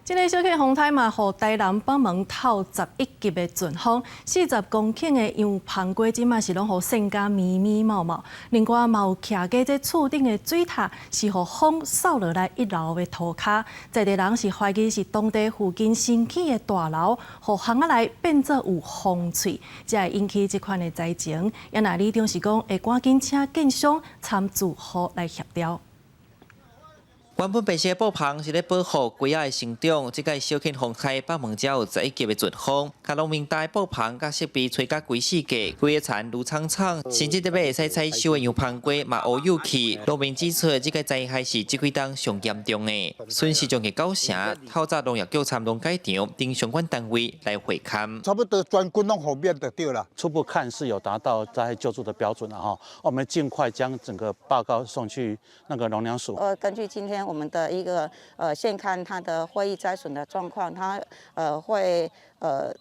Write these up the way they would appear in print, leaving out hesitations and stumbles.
这个小型风台嘛，互台南北门透11级的阵风，40公顷的洋芳果即嘛是拢互渗甲密密茂茂。另外嘛有徛在这厝顶的水塔，是互风扫落来1楼的涂骹。在地人是怀疑是当地附近新起的大楼，互巷仔内变作有风吹，才会引起这款的灾情。也那里长是讲会赶紧请建商参住户来协调。 原本白色布棚是咧保护龟仔的成长，即个小型风台北门只有11级的阵风，甲农民大布棚甲设备吹甲规世界，规个田如苍苍，甚至特别会使采收的洋芳果嘛乌有去。农民指出，即个灾害是这几冬上严重的，顺势将其搞成透早农业局参农改场，等相关单位来会勘。差不多全军拢后面就对了。初步看是有达到灾害救助的标准了哈，我们尽快将整个报告送去那个农粮署。根据今天我们的一个现勘它的会议灾损的状况，它会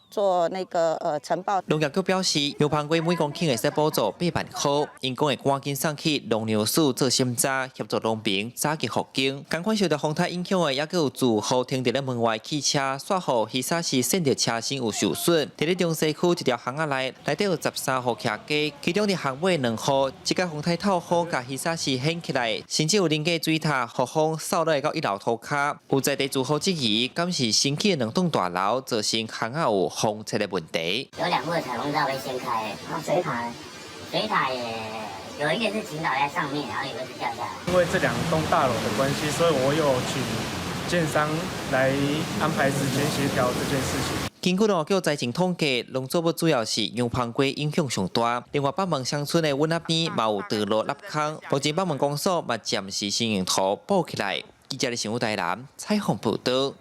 做那个呈报。农业局表示，洋芳果每公顷会使补助8万块，因讲会赶紧送去农粮署做审查，协助农民早期复工。同款受到风台影响的，也佫有住户停伫咧门外汽车，煞户迄霎时闪着车身有受损。伫咧中西区一条巷仔内底有13户徛家，其中伫巷尾2户，即个风台透雨，甲迄霎时掀起来，甚至有邻家水塔互风扫落来到1楼涂骹。有在地住户质疑，敢是新起的2栋大楼造成巷仔有风吹的问题？有2户的彩虹罩被掀开，然后水塔也有一个是倾倒在上面，然后有一个是掉下来。因为这2栋大楼的关系，所以我有请建商来安排时间协调这件事情。根据农业局灾情统计，农作物主要是洋芳果影响上大。另外，北门乡村的阮仔边嘛有道路凹坑，目前北门公所嘛暂时先用土补起来。记者李新武台南采访报道。